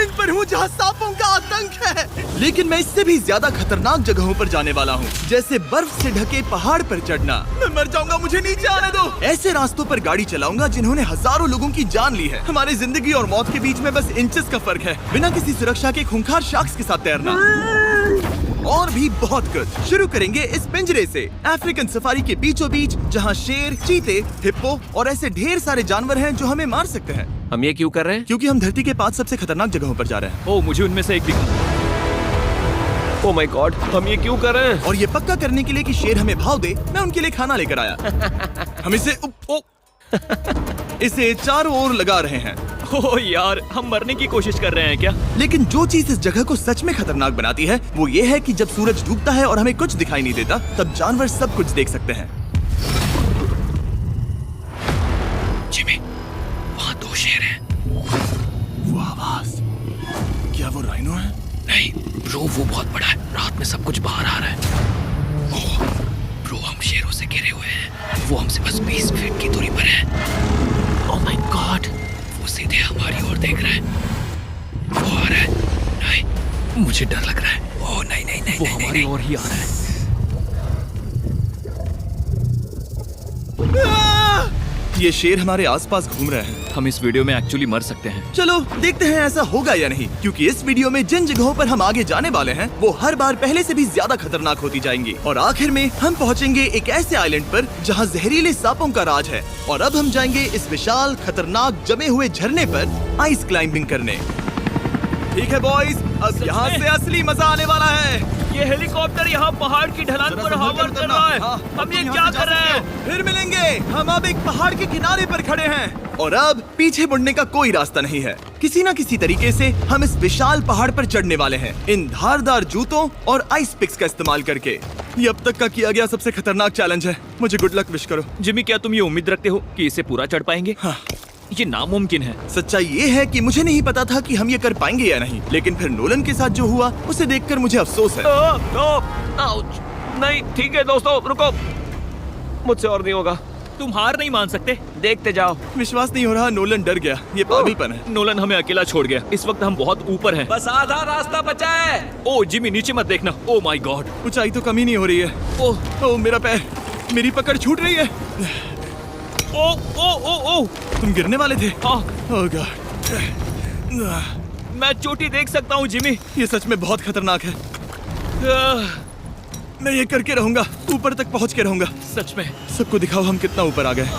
Island पर हूँ जहाँ सांपों का आतंक है, लेकिन मैं इससे भी ज्यादा खतरनाक जगहों पर जाने वाला हूँ, जैसे बर्फ से ढके पहाड़ पर चढ़ना। मैं मर जाऊंगा, मुझे नीचे आने दो। ऐसे रास्तों पर गाड़ी चलाऊंगा जिन्होंने हजारों लोगों की जान ली है। हमारी जिंदगी और मौत के बीच में बस इंचेस का फर्क है। बिना किसी सुरक्षा के खूंखार शार्क्स के साथ तैरना और भी बहुत कुछ। शुरू करेंगे इस पिंजरे से, अफ्रीकन सफारी के बीचों बीच, जहाँ शेर, चीते, हिप्पो और ऐसे ढेर सारे जानवर हैं जो हमें मार सकते हैं। हम ये क्यों कर रहे हैं? क्योंकि हम धरती के 5 सबसे खतरनाक जगहों पर जा रहे हैं। ओह, मुझे उनमें से एक दिखा। ओह माय गॉड, हम ये क्यों कर रहे हैं? और ये पक्का करने के लिए कि शेर हमें भाव दे, मैं उनके लिए खाना लेकर आया। हम इसे चारों ओर लगा रहे हैं। ओह यार, हम मरने की कोशिश कर रहे हैं क्या? लेकिन जो चीज इस जगह को सच में खतरनाक बनाती है वो ये है कि जब सूरज डूबता है और हमें कुछ दिखाई नहीं देता, तब जानवर सब कुछ देख सकते हैं। जिमी, वहाँ 2 शेर हैं। वो आवाज, क्या वो राइनो है? नहीं ब्रो, वो बहुत बड़ा है। रात में सब कुछ बाहर आ रहा है। ओह ब्रो, हम शेरों से घिरे हुए हैं। वो हमसे बस 20 फीट की दूरी पर है। ओह माय गॉड, वो सीधे हमारी ओर देख रहा है। वो आ रहा है। नहीं, मुझे डर लग रहा है। ओह नहीं नहीं नहीं, वो हमारी ओर ही आ रहा है। ये शेर हमारे आसपास घूम रहे हैं। हम इस वीडियो में एक्चुअली मर सकते हैं। चलो देखते हैं ऐसा होगा या नहीं, क्योंकि इस वीडियो में जिन जगहों पर हम आगे जाने वाले हैं वो हर बार पहले से भी ज्यादा खतरनाक होती जाएंगी। और आखिर में हम पहुंचेंगे एक ऐसे आइलैंड पर जहां जहरीले सांपों का राज है। और अब हम जाएंगे इस विशाल, खतरनाक, जमे हुए झरने पर आइस क्लाइंबिंग करने। ठीक है बॉयज, अब यहाँ से असली मजा आने वाला है। ये हेलीकॉप्टर यहाँ पहाड़ की ढलान पर हवा कर रहा है। हम ये क्या कर रहे हैं? फिर मिलेंगे। हम अब एक पहाड़ के किनारे पर खड़े हैं और अब पीछे मुड़ने का कोई रास्ता नहीं है। किसी न किसी तरीके से हम इस विशाल पहाड़ पर चढ़ने वाले हैं, इन धारदार जूतों और आइस पिक्स का इस्तेमाल करके। ये अब तक का किया गया सबसे खतरनाक चैलेंज है। मुझे गुड लक विश करो। जिमी, क्या तुम ये उम्मीद रखते हो कि इसे पूरा चढ़ पाएंगे? हाँ। ये नामुमकिन है। सच्चाई ये है कि मुझे नहीं पता था कि हम ये कर पाएंगे या नहीं, लेकिन फिर नोलन के साथ जो हुआ उसे देखकर मुझे अफसोस है। नहीं ठीक है दोस्तों, रुको, मुझसे और नहीं होगा। तुम हार नहीं मान सकते, देखते जाओ। विश्वास नहीं हो रहा, नोलन डर गया। ये पागलपन है। नोलन हमें अकेला छोड़ गया। इस वक्त हम बहुत ऊपर हैं। बस आधा रास्ता बचा है। ओह जिमी, नीचे मत देखना। ओह माय गॉड, ऊंचाई तो कमी नहीं हो रही है। ओह मेरा पैर, मेरी पकड़ छूट रही है। ओह तुम गिरने वाले थे। हाँ। ओह गॉड, मैं चोटी देख सकता हूँ जिमी। ये सच में बहुत खतरनाक है। मैं ये करके रहूंगा, ऊपर तक पहुंच के रहूंगा। सच में। सबको दिखाओ हम कितना ऊपर आ गए।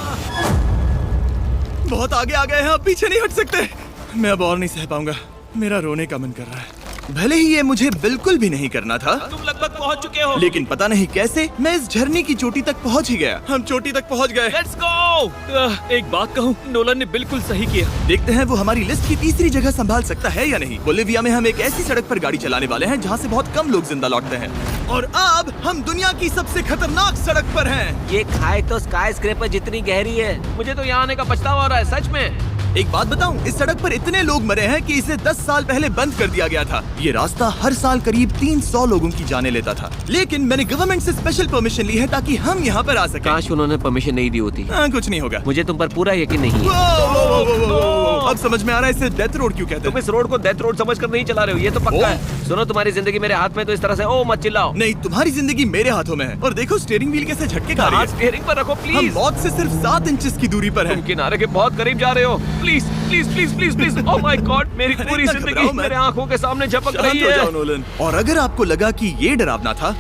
बहुत आगे आ गए हैं, अब पीछे नहीं हट सकते। मैं अब और नहीं सह पाऊंगा, मेरा रोने का मन कर रहा है। भले ही ये मुझे बिल्कुल भी नहीं करना था, तुम लगभग पहुंच चुके हो, लेकिन पता नहीं कैसे मैं इस झरने की चोटी तक पहुंच ही गया। हम चोटी तक पहुंच गए। Let's go. एक बात कहूँ, नोलन ने बिल्कुल सही किया। देखते हैं वो हमारी लिस्ट की तीसरी जगह संभाल सकता है या नहीं। बोलिविया में हम एक ऐसी सड़क पर गाड़ी चलाने वाले हैं जहाँ से बहुत कम लोग जिंदा लौटते हैं। और अब हम दुनिया की सबसे खतरनाक सड़क पर हैं। ये खाई तो स्काई स्क्रैपर जितनी गहरी है। मुझे तो यहाँ आने का पछतावा हो रहा है, सच में। एक बात बताऊं, इस सड़क पर इतने लोग मरे हैं कि इसे 10 साल पहले बंद कर दिया गया था। ये रास्ता हर साल करीब 300 लोगों की जाने लेता था, लेकिन मैंने गवर्नमेंट से स्पेशल परमिशन ली है ताकि हम यहाँ पर आ सकें। काश उन्होंने परमिशन नहीं दी होती। कुछ नहीं होगा। मुझे तुम पर पूरा यकीन नहीं है। अब समझ में आ रहा है इसे डेथ रोड क्यों कहते तुम हैं। इस रोड को डेथ रोड समझकर नहीं चला रहे हो, ये तो पक्का है। सुनो, तुम्हारी जिंदगी मेरे हाथ में, तो इस तरह से ओ मत चिल्लाओ। नहीं, तुम्हारी जिंदगी मेरे हाथों में है। और देखो स्टीयरिंग व्हील कैसे झटके खा रही है। स्टीयरिंग पर रखो हम प्लीज। मौत से सिर्फ 7 इंचेस की दूरी पर तुम हैं। किनारे के बहुत करीब जा रहे हो। Please please please please please. Oh my God, मेरी पूरी इतना जिंदगी घबराओ मत। मेरे आंखों के सामने झपक शांत रही हो जाओ है। नोलन। और अगर आपको लगा कि ये डरावना था,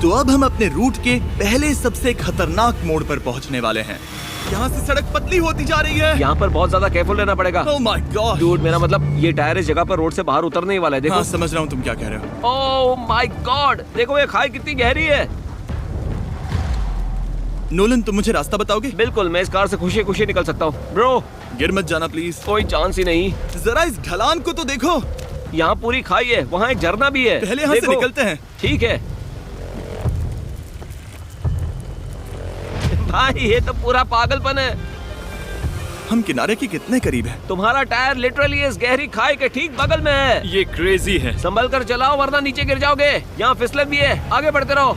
तो अब हम अपने रूट के पहले सबसे खतरनाक मोड़ पर पहुंचने वाले हैं। यहाँ से सड़क पतली होती जा रही है। यहाँ पर बहुत ज्यादा केयरफुल रहना पड़ेगा। Oh my God. डूड, मेरा मतलब ये टायर इस जगह पर रोड से बाहर उतरने ही वाला है। देखो। हाँ, समझ रहा हूँ तुम क्या कह रहे हो। ओह माय गॉड, देखो ये खाई कितनी गहरी है। नोलन, तुम मुझे रास्ता बताओगे? बिल्कुल, मैं इस कार से खुशी खुशी निकल सकता हूँ। ब्रो, गिर मत जाना प्लीज। कोई चांस ही नहीं। जरा इस ढलान को तो देखो। यहाँ पूरी खाई है, वहाँ एक झरना भी है। पहले यहाँ से देखो। निकलते हैं। ठीक है भाई, ये तो पूरा पागलपन है। हम किनारे के कितने करीब हैं? तुम्हारा टायर लिटरली इस गहरी खाई के ठीक बगल में है। ये क्रेजी है। संभल कर चलाओ वरना नीचे गिर जाओगे। यहाँ फिसलन भी है, आगे बढ़ते रहो।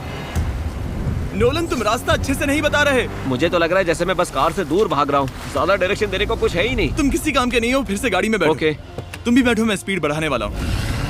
नोलन, तुम रास्ता अच्छे से नहीं बता रहे। मुझे तो लग रहा है जैसे मैं बस कार से दूर भाग रहा हूँ। ज्यादा डायरेक्शन देने को कुछ है ही नहीं। तुम किसी काम के नहीं हो, फिर से गाड़ी में बैठो। ओके। तुम भी बैठो, मैं स्पीड बढ़ाने वाला हूँ।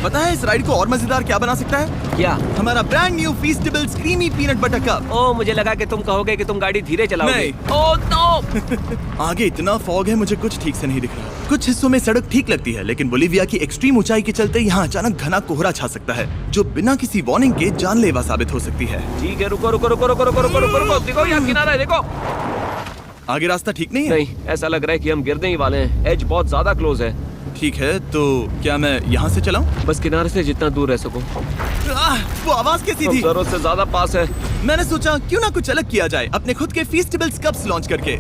पता है इस राइड को और मजेदार क्या बना सकता है? क्या? हमारा brand new Feastables creamy peanut butter cup. ओ, मुझे लगा कि तुम कहोगे कि तुम गाड़ी धीरे चलाओगे। नहीं। Oh no! आगे इतना फॉग है, मुझे कुछ ठीक से नहीं दिख रहा। कुछ हिस्सों में सड़क ठीक लगती है, लेकिन बोलीविया की एक्सट्रीम ऊंचाई के चलते यहाँ अचानक घना कोहरा छा सकता है, जो बिना किसी वार्निंग के जानलेवा साबित हो सकती है। ठीक है, रुको रुको रुको रुको रुको रुको रुको रुको, देखो यहाँ किनारा है, देखो। आगे रास्ता ठीक नहीं है? नहीं, ऐसा लग रहा है कि हम गिरने ही वाले हैं। एज बहुत ज्यादा क्लोज है। ठीक है, तो क्या मैं यहाँ से चलाऊं? बस किनारे से जितना दूर रह सको। वो आवाज कैसी थी? जरूरत से ज्यादा पास है। मैंने सोचा क्यों ना कुछ अलग किया जाए, अपने खुद के फीस्टेबल्स कप्स लॉन्च करके।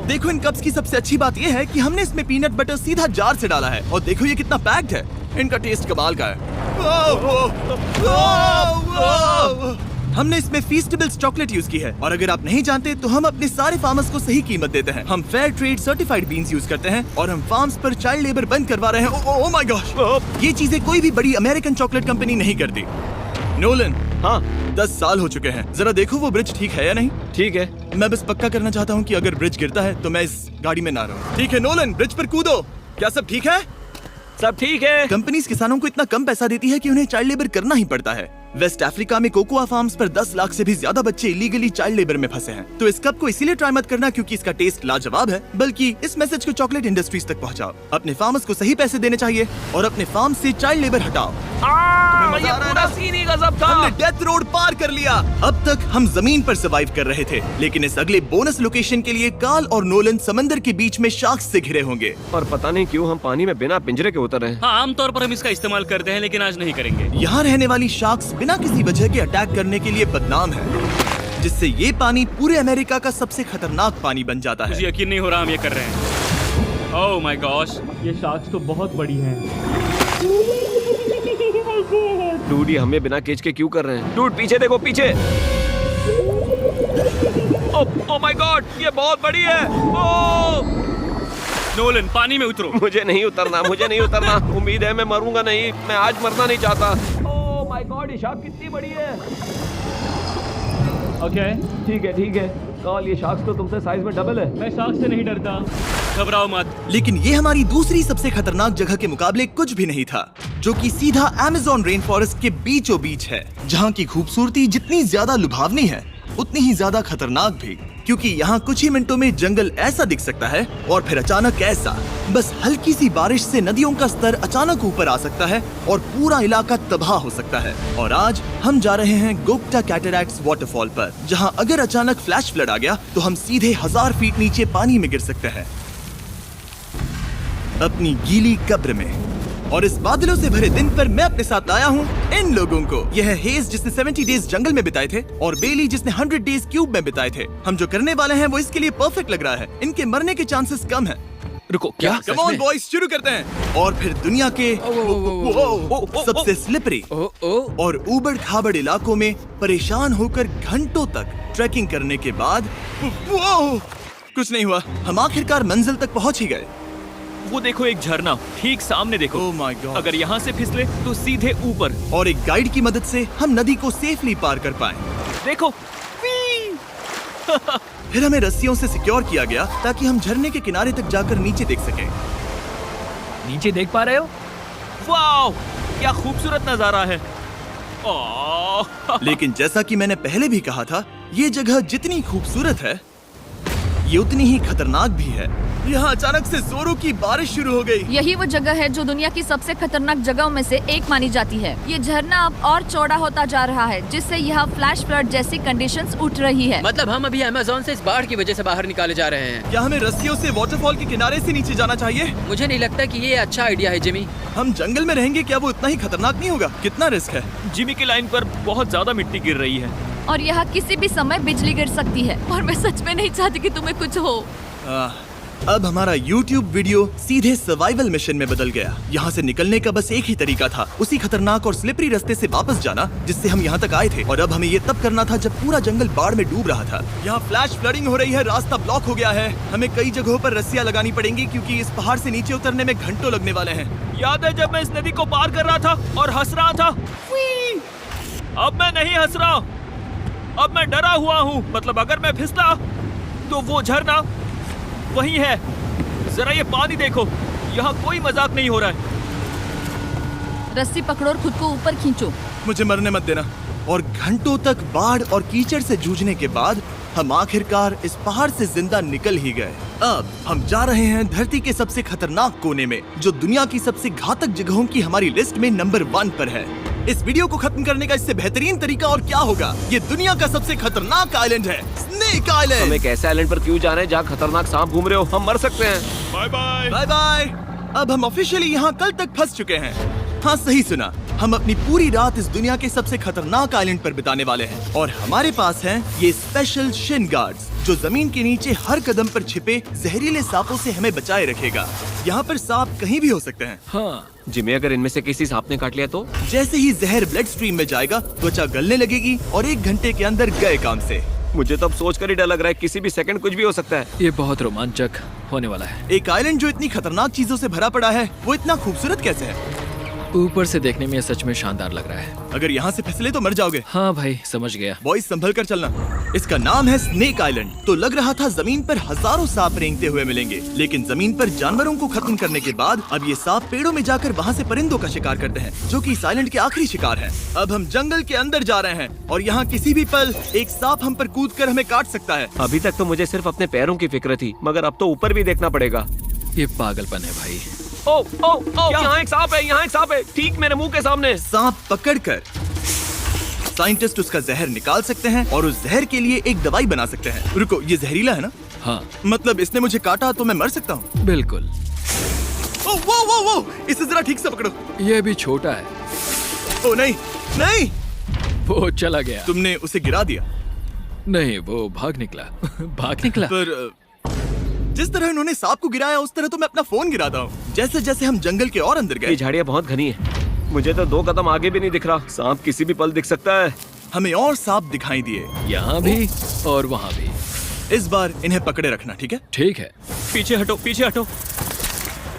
देखो इन कप्स की सबसे अच्छी बात ये है कि हमने इसमें पीनट बटर सीधा जार से डाला है, और देखो ये कितना पैक्ड है। इनका टेस्ट कमाल का है। हमने इसमें फीस्टेबल्स चॉकलेट यूज की है, और अगर आप नहीं जानते तो हम अपने सारे फार्मर्स को सही कीमत देते हैं। हम fair trade certified beans use करते हैं, और हम फार्म्स पर चाइल्ड लेबर बंद करवा रहे हैं। ओह माय गॉश, ये चीजें कोई भी बड़ी अमेरिकन चॉकलेट कंपनी नहीं करती। नोलन, हाँ 10 साल हो चुके हैं, जरा देखो वो ब्रिज ठीक है या नहीं। ठीक है। मैं बस पक्का करना चाहता हूँ कि अगर ब्रिज गिरता है तो मैं इस गाड़ी में ना रहूं। ठीक है नोलन, ब्रिज पर कूदो। क्या सब ठीक है? सब ठीक है। कंपनीज किसानों को इतना कम पैसा देती है कि उन्हें चाइल्ड लेबर करना ही पड़ता है। वेस्ट अफ्रीका में कोकोआ फार्म्स पर 10 लाख से भी ज्यादा बच्चे इलीगली चाइल्ड लेबर में फंसे हैं। तो इस कप को इसीलिए ट्राई मत करना क्योंकि इसका टेस्ट लाजवाब है, बल्कि इस मैसेज को चॉकलेट इंडस्ट्रीज तक पहुंचाओ। अपने फार्मर्स को सही पैसे देने चाहिए और अपने फार्म से चाइल्ड लेबर हटाओ। ये पूरा सीन ही गजब था। हमने डेथ रोड पार कर लिया। अब तक हम जमीन पर सर्वाइव कर रहे थे, लेकिन इस अगले बोनस लोकेशन के लिए कार्ल और नोलन समंदर के बीच में शार्क्स से घिरे होंगे। और पता नहीं क्यों हम पानी में बिना पिंजरे के उतर रहे हैं। हाँ, आमतौर पर हम इसका इस्तेमाल करते हैं, लेकिन आज नहीं करेंगे। यहाँ रहने वाली शार्क्स बिना किसी वजह के अटैक करने के लिए बदनाम है, जिससे ये पानी पूरे अमेरिका का सबसे खतरनाक पानी बन जाता मुझे है। यकीन नहीं हो रहा हम ये कर रहे हैं। ओह माय गॉश, ये शार्क्स तो बहुत बड़ी हैं। डूड, ये हमें बिना केज के क्यों कर रहे हैं? डूड पीछे देखो, पीछे। ओह माय गॉड, ये बहुत बड़ी है। ओह नोलन, पानी में उतरो। मुझे नहीं उतरना, मुझे नहीं उतरना। उम्मीद है मैं मरूंगा नहीं। मैं आज मरना नहीं चाहता। ओह माय गॉड, ये शार्क कितनी बड़ी है। ओके, ठीक है ठीक है। कार्ल, ये शार्क्स तो तुमसे साइज में डबल है। मैं शार्क से नहीं डरता, घबराओ मत। लेकिन ये हमारी दूसरी सबसे खतरनाक जगह के मुकाबले कुछ भी नहीं था, जो कि सीधा अमेज़न रेन फॉरेस्ट के बीचों बीच है, जहाँ की खूबसूरती जितनी ज्यादा लुभावनी है उतनी ही ज्यादा खतरनाक भी, क्योंकि यहाँ कुछ ही मिनटों में जंगल ऐसा दिख सकता है और फिर अचानक ऐसा। बस हल्की सी बारिश से नदियों का स्तर अचानक ऊपर आ सकता है और पूरा इलाका तबाह हो सकता है। और आज हम जा रहे हैं गोक्टा कैटरैक्ट्स वाटरफॉल पर, जहाँ अगर अचानक फ्लैश फ्लड आ गया तो हम सीधे 1000 फीट नीचे पानी में गिर सकते हैं, अपनी गीली कब्र में। और इस बादलों से भरे दिन पर मैं अपने साथ लाया हूँ इन लोगों को। यह है हेज जिसने 70 डेज जंगल में बिताए थे, और बेली जिसने 100 डेज क्यूब में बिताए थे। हम जो करने वाले हैं वो इसके लिए परफेक्ट लग रहा है। इनके मरने के चांसेस कम हैं। रुको, क्या? कम ऑन बॉयज, शुरू करते हैं। और फिर दुनिया के सबसे स्लिपरी और ऊबड़ खाबड़ इलाकों में परेशान होकर घंटों तक ट्रैकिंग करने के बाद कुछ नहीं हुआ। हम आखिरकार मंजिल तक पहुंच ही गए। वो देखो, एक झरना ठीक सामने देखो। Oh my God. अगर यहाँ से फिसले तो सीधे ऊपर। और एक गाइड की मदद से हम नदी को सेफली पार कर पाए। देखो। फिर हमें रस्सियों से सिक्योर किया गया ताकि हम झरने के किनारे तक जाकर नीचे देख सकें। नीचे देख पा रहे हो? वाओ, क्या खूबसूरत नजारा है। लेकिन जैसा कि मैंने पहले भी कहा था, ये जगह जितनी खूबसूरत है ये उतनी ही खतरनाक भी है। यहाँ अचानक से जोरों की बारिश शुरू हो गई। यही वो जगह है जो दुनिया की सबसे खतरनाक जगहों में से एक मानी जाती है। ये झरना अब और चौड़ा होता जा रहा है, जिससे यहाँ फ्लैश फ्लड जैसी कंडीशंस उठ रही है। मतलब हम अभी अमेज़न से इस बाढ़ की वजह से बाहर निकाले जा रहे हैं। क्या हमें रस्सियों से वाटरफॉल के किनारे से नीचे जाना चाहिए? मुझे नहीं लगता कि ये अच्छा आइडिया है जिमी। हम जंगल में रहेंगे, क्या वो इतना ही खतरनाक नहीं होगा? कितना रिस्क है? जिमी की लाइन पर बहुत ज्यादा मिट्टी गिर रही है और यहाँ किसी भी समय बिजली गिर सकती है, और मैं सच में नहीं चाहती कि तुम्हें कुछ हो। अब हमारा YouTube वीडियो सीधे सर्वाइवल मिशन में बदल गया। यहाँ से निकलने का बस एक ही तरीका था, उसी खतरनाक और स्लिपरी रास्ते से वापस जाना जिससे हम यहाँ तक आए थे। और अब हमें ये तब करना था जब पूरा जंगल बाढ़ में डूब रहा था। यहाँ फ्लैश फ्लडिंग हो रही है, रास्ता ब्लॉक हो गया है। हमें कई जगहों पर रस्सियाँ लगानी पड़ेंगी क्योंकि इस पहाड़ से नीचे उतरने में घंटों लगने वाले हैं। याद है जब मैं इस नदी को पार कर रहा था और हंस रहा था? अब मैं नहीं हंस रहा, अब मैं डरा हुआ हूँ। मतलब अगर मैं फिसला तो वो झरना वही है। जरा ये पानी देखो, यहाँ कोई मजाक नहीं हो रहा है। रस्सी पकड़ो और खुद को ऊपर खींचो। मुझे मरने मत देना। और घंटों तक बाढ़ और कीचड़ से जूझने के बाद हम आखिरकार इस पहाड़ से जिंदा निकल ही गए। अब हम जा रहे हैं धरती के सबसे खतरनाक कोने में, जो दुनिया की सबसे घातक जगहों की हमारी लिस्ट में नंबर 1 पर है। इस वीडियो को खत्म करने का इससे बेहतरीन तरीका और क्या होगा? ये दुनिया का सबसे खतरनाक आइलैंड है, स्नेक हम आइलैंड। एक ऐसे आइलैंड पर क्यों जा रहे हैं जहाँ खतरनाक सांप घूम रहे हो? हम मर सकते हैं। Bye bye. Bye bye. अब हम ऑफिशियली यहाँ कल तक फंस चुके हैं। हाँ, सही सुना। हम अपनी पूरी रात इस दुनिया के सबसे खतरनाक आइलैंड पर बिताने वाले हैं और हमारे पास हैं ये स्पेशल शिन गार्ड्स, जो जमीन के नीचे हर कदम पर छिपे जहरीले सांपों से हमें बचाए रखेगा। यहाँ पर सांप कहीं भी हो सकते हैं। हाँ, जिम्मी, अगर इनमें से किसी सांप ने काट लिया तो? जैसे ही जहर ब्लड स्ट्रीम में जाएगा, त्वचा गलने लगेगी और 1 घंटे के अंदर गए काम से। मुझे तो अब सोचकर ही डर लग रहा है, किसी भी सेकंड कुछ भी हो सकता है। ये बहुत रोमांचक होने वाला है। एक आइलैंड जो इतनी खतरनाक चीजों से भरा पड़ा है, वो इतना खूबसूरत कैसे है? ऊपर से देखने में ये सच में शानदार लग रहा है। अगर यहाँ से फिसले तो मर जाओगे। हाँ भाई, समझ गया। बॉयज, संभल कर चलना। इसका नाम है स्नेक आइलैंड। तो लग रहा था जमीन पर हजारों सांप रेंगते हुए मिलेंगे, लेकिन जमीन पर जानवरों को खत्म करने के बाद अब ये सांप पेड़ों में जाकर वहाँ से परिंदों का शिकार करते हैं, जो कि इस आइलैंड के आखिरी शिकार हैं। अब हम जंगल के अंदर जा रहे हैं और यहाँ किसी भी पल एक सांप हम पर कूद कर हमें काट सकता है। अभी तक तो मुझे सिर्फ अपने पैरों की फिक्र थी, मगर अब तो ऊपर भी देखना पड़ेगा। ये पागलपन है भाई। ओ ओ ओ, यहाँ एक सांप है, यहाँ एक सांप है, ठीक मेरे मुंह के सामने। सांप पकड़कर साइंटिस्ट उसका जहर निकाल सकते हैं और उस जहर के लिए एक दवाई बना सकते हैं। रुको, ये जहरीला है ना? हाँ, मतलब इसने मुझे काटा तो मैं मर सकता हूँ? बिल्कुल। ओ वो वो वो, इसे जरा ठीक से पकड़ो। ये भी छोटा है। ओ नहीं नहीं, वो चला गया। तुमने उसे गिरा दिया। नहीं, वो भाग निकला। भाग निकला। पर जिस तरह इन्होंने सांप को गिराया, उस तरह तो मैं अपना फोन गिराता हूँ। जैसे जैसे हम जंगल के और अंदर ये गए, झाड़ियाँ बहुत घनी है, मुझे तो 2 कदम आगे भी नहीं दिख रहा। सांप किसी भी पल दिख सकता है। हमें और सांप दिखाई दिए। यहाँ भी और वहाँ भी। इस बार इन्हें पकड़े रखना, ठीक है? ठीक है। पीछे हटो, पीछे हटो।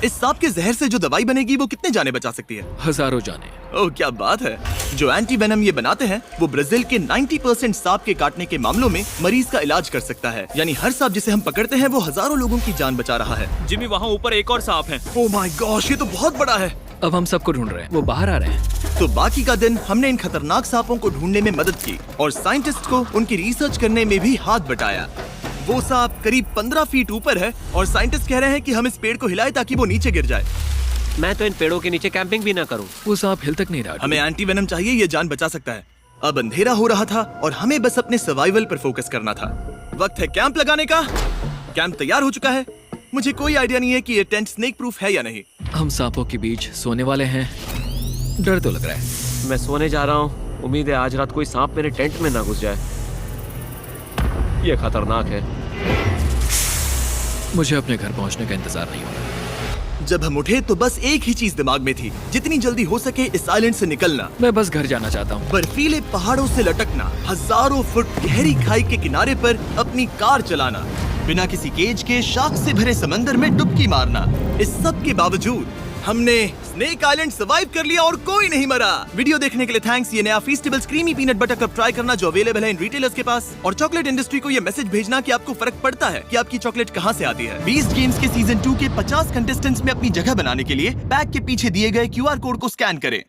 इस सांप के जहर से जो दवाई बनेगी वो कितने जाने बचा सकती है? हजारों जाने। ओह, क्या बात है। जो एंटी वेनम ये बनाते हैं, वो ब्राजील के 90% सांप के काटने के मामलों में मरीज का इलाज कर सकता है। यानी हर सांप जिसे हम पकड़ते हैं वो हजारों लोगों की जान बचा रहा है। जिमी, वहाँ ऊपर एक और सांप है। ओह माय गॉश, ये तो बहुत बड़ा है। अब हम सबको ढूंढ रहे हैं। वो बाहर आ रहे हैं। तो बाकी का दिन हमने इन खतरनाक सांपों को ढूंढने में मदद की और साइंटिस्ट को उनकी रिसर्च करने में भी हाथ बटाया। वो सांप करीब 15 फीट ऊपर है और साइंटिस्ट कह रहे हैं कि हम इस पेड़ को हिलाएं ताकि वो नीचे गिर जाए। मैं तो इन पेड़ों के नीचे कैंपिंग भी ना करूं। वो सांप हिल तक नहीं रहा। हमें एंटी वेनम चाहिए, ये जान बचा सकता है। अब अंधेरा हो रहा था और हमें बस अपने सर्वाइवल पर फोकस करना था। वक्त है कैंप लगाने का। कैंप तैयार हो चुका है। मुझे कोई आइडिया नहीं है कि ये टेंट स्नेक प्रूफ है या नहीं। हम सांपों के बीच सोने वाले हैं। डर तो लग रहा है। मैं सोने जा रहा हूँ। उम्मीद है आज रात कोई सांप मेरे टेंट में ना घुस जाए। ये खतरनाक है। मुझे अपने घर पहुंचने का इंतजार नहीं हो रहा। जब हम उठे तो बस एक ही चीज दिमाग में थी, जितनी जल्दी हो सके इस आइलैंड से निकलना। मैं बस घर जाना चाहता हूँ। बर्फीले पहाड़ों से लटकना, हजारों फुट गहरी खाई के किनारे पर अपनी कार चलाना, बिना किसी केज के शार्क से भरे समंदर में डुबकी मारना। इस सब के बावजूद हमने स्नेक आइलैंड सर्वाइव कर लिया और कोई नहीं मरा। वीडियो देखने के लिए थैंक्स। ये नया Feastables creamy peanut butter cup try करना जो अवेलेबल है इन रिटेलर्स के पास, और चॉकलेट इंडस्ट्री को ये मैसेज भेजना कि आपको फर्क पड़ता है कि आपकी चॉकलेट कहाँ से आती है। बीस्ट गेम्स के सीजन 2 के 50 कंटेस्टेंट्स में अपनी जगह बनाने के लिए बैग के पीछे दिए गए QR कोड को स्कैन करें।